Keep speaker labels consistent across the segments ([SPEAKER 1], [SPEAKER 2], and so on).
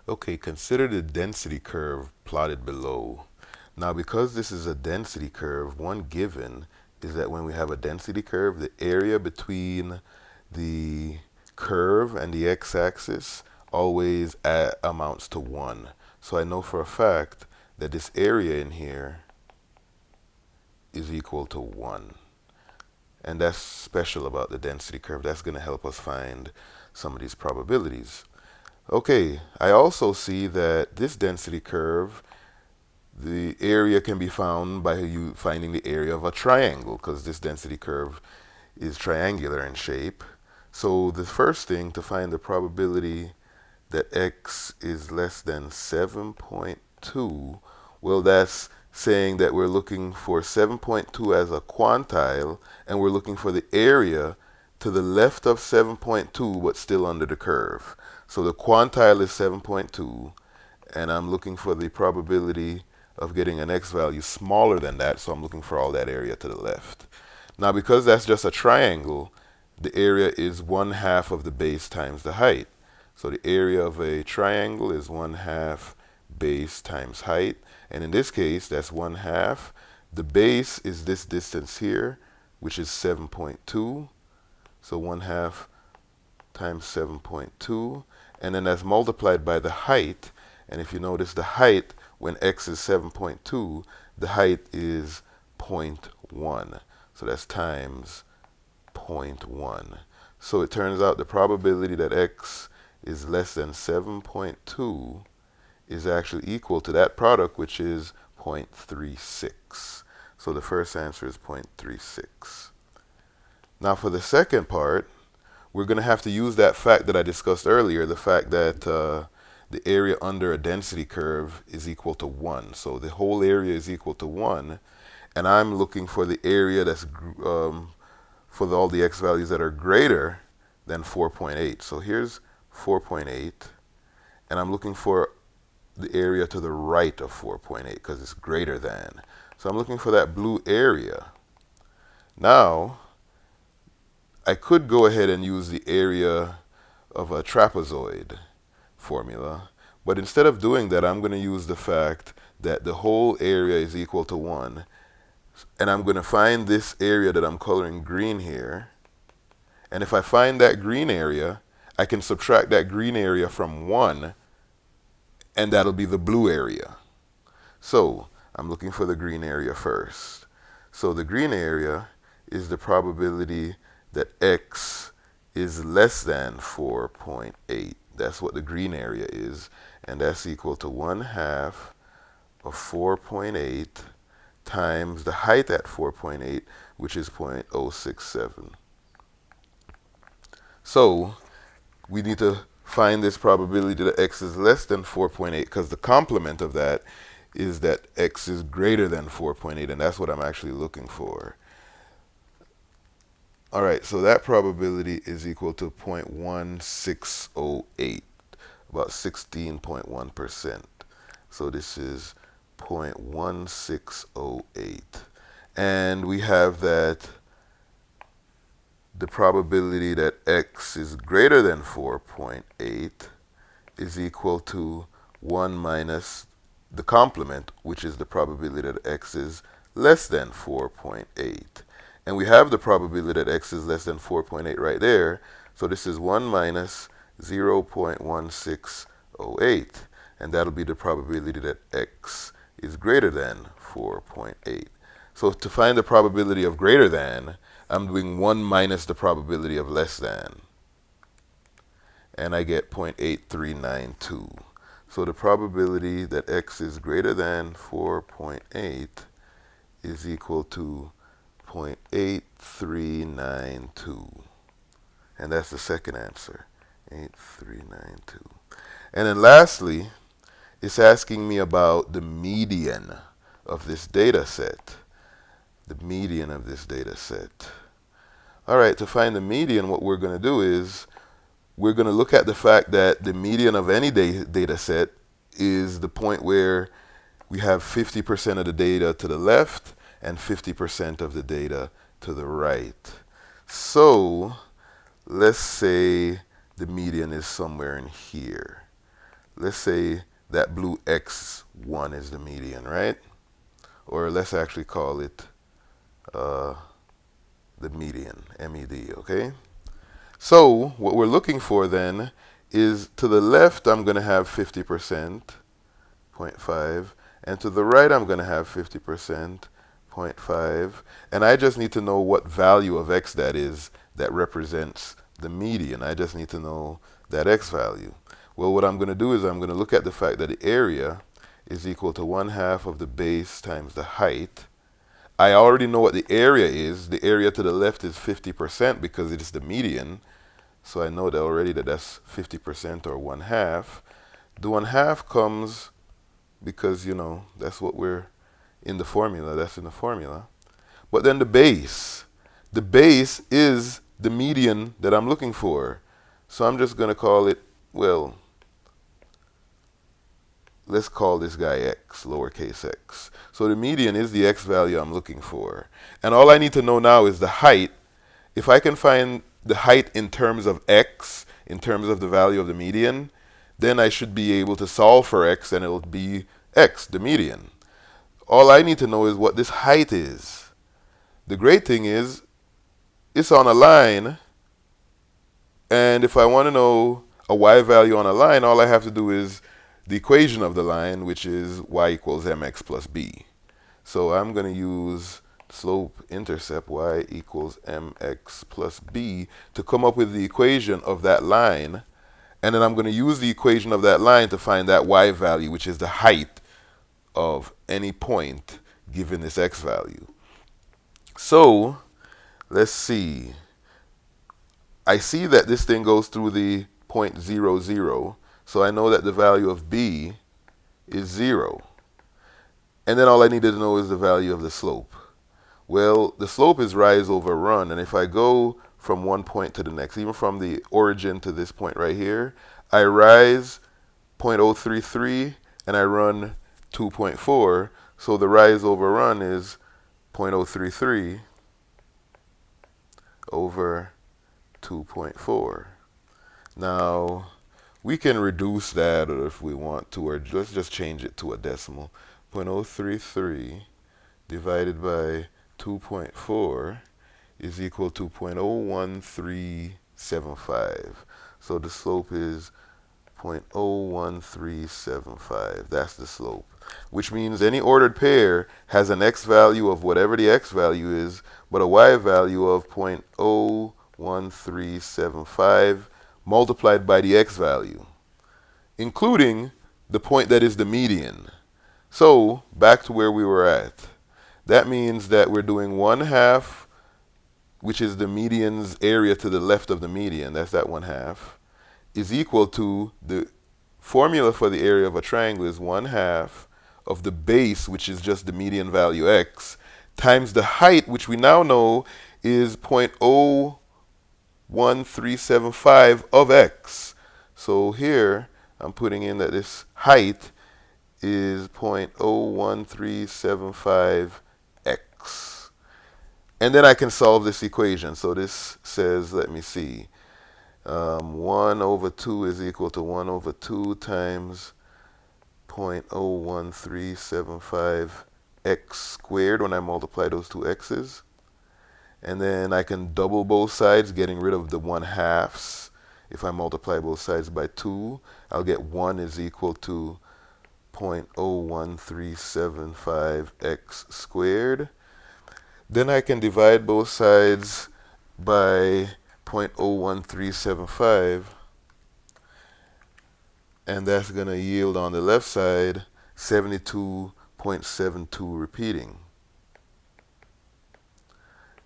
[SPEAKER 1] Okay, consider the density curve plotted below. Now, because this is a density curve, one given is that when we have a density curve, the area between the curve and the x-axis always amounts to 1. So I know for a fact that this area in here is equal to 1. And that's special about the density curve. That's going to help us find some of these probabilities. Okay, I also see that this density curve, the area can be found by you finding the area of a triangle, because this density curve is triangular in shape. So the first thing to find the probability that x is less than 7.2, well, that's saying that we're looking for 7.2 as a quantile, and we're looking for the area to the left of 7.2 but still under the curve. So the quantile is 7.2, and I'm looking for the probability of getting an x value smaller than that, so I'm looking for all that area to the left. Now, because that's just a triangle, the area is 1/2 of the base times the height. So the area of a triangle is 1/2 base times height, and in this case, that's 1/2. The base is this distance here, which is 7.2. So 1/2 times 7.2, and then that's multiplied by the height. And if you notice, the height when x is 7.2, the height is zero point 0.1. So that's times 0.1. So it turns out the probability that x is less than 7.2 is actually equal to that product, which is 0.36. So the first answer is 0.36. Now for the second part, we're going to have to use that fact that I discussed earlier, the fact that the area under a density curve is equal to 1. So the whole area is equal to 1, and I'm looking for the area that's for all the x values that are greater than 4.8. So here's 4.8, and I'm looking for the area to the right of 4.8 because it's greater than. So I'm looking for that blue area. Now, I could go ahead and use the area of a trapezoid formula, but instead of doing that, I'm going to use the fact that the whole area is equal to 1, and I'm going to find this area that I'm coloring green here, and if I find that green area, I can subtract that green area from 1, and that'll be the blue area. So I'm looking for the green area first. So the green area is the probability that x is less than 4.8. That's what the green area is, and that's equal to 1/2 of 4.8 times the height at 4.8, which is 0.067. So we need to find this probability that x is less than 4.8, because the complement of that is that x is greater than 4.8, and that's what I'm actually looking for. All right, so that probability is equal to 0.1608, about 16.1%. So this is 0.1608. And we have that the probability that x is greater than 4.8 is equal to 1 minus the complement, which is the probability that x is less than 4.8. And we have the probability that x is less than 4.8 right there. So this is 1 minus 0.1608. And that'll be the probability that x is greater than 4.8. So to find the probability of greater than, I'm doing 1 minus the probability of less than. And I get 0.8392. So the probability that x is greater than 4.8 is equal to 0.8392. And that's the second answer, 8392. And then lastly, it's asking me about the median of this data set. The median of this data set. All right, to find the median, what we're going to do is we're going to look at the fact that the median of any data set is the point where we have 50% of the data to the left and 50% of the data to the right. So let's say the median is somewhere in here. let's say that blue X1 is the median, right? Or let's actually call it uh, the median, MED, okay? So what we're looking for then is to the left I'm going to have 50%, 0.5, and to the right I'm going to have 50%, 0.5, and I just need to know what value of x that is that represents the median. I just need to know that x value. Well, what I'm going to do is I'm going to look at the fact that the area is equal to 1/2 of the base times the height. I already know what the area is. The area to the left is 50% because it is the median. So I know that already that that's 50% or 1/2. The 1/2 comes because, that's what we're in the formula. That's in the formula. But then the base is the median that I'm looking for. So I'm just going to call it, well, let's call this guy x, lowercase x. So the median is the x value I'm looking for. And all I need to know now is the height. If I can find the height in terms of x, in terms of the value of the median, then I should be able to solve for x and it'll be x, the median. All I need to know is what this height is. The great thing is, it's on a line, and if I want to know a y value on a line, all I have to do is the equation of the line, which is y equals mx plus b. So I'm going to use slope intercept y equals mx plus b to come up with the equation of that line, and then I'm going to use the equation of that line to find that y value, which is the height of any point given this x value. So let's see. I see that this thing goes through the point 0, 0, so I know that the value of b is 0. And then all I needed to know is the value of the slope. Well, the slope is rise over run, and if I go from one point to the next, even from the origin to this point right here, I rise 0.033 and I run 2.4, so the rise over run is 0.033 over 2.4. Now, we can reduce that if we want to, or let's just change it to a decimal. 0.033 divided by 2.4 is equal to 0.01375. So the slope is 0.01375. That's the slope. Which means any ordered pair has an x value of whatever the x value is, but a y value of 0.01375 multiplied by the x value, including the point that is the median. So back to where we were at. That means that we're doing 1/2, which is the median's area to the left of the median, that's that 1/2, is equal to the formula for the area of a triangle is 1/2 of the base, which is just the median value x, times the height, which we now know is 0.01375 of x. So here I'm putting in that this height is 0.01375 x. And then I can solve this equation. So this says, let me see, 1 over 2 is equal to 1 over 2 times 0.01375 x squared when I multiply those two x's. And then I can double both sides, getting rid of the 1/2s. If I multiply both sides by 2, I'll get 1 is equal to 0.01375 x squared. Then I can divide both sides by 0.01375, and that's going to yield on the left side 72.72 repeating.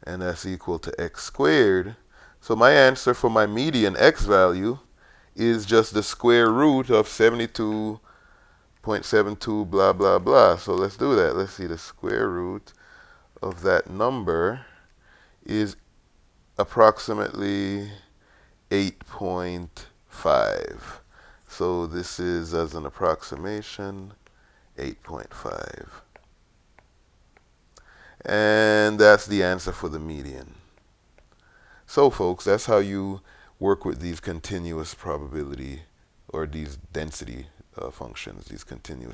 [SPEAKER 1] And that's equal to x squared. So my answer for my median x value is just the square root of 72.72 blah blah blah. So let's do that. Let's see, the square root of that number is approximately 8.5. So this is, as an approximation, 8.5. And that's the answer for the median. So folks, that's how you work with these continuous probability or these density functions, these continuous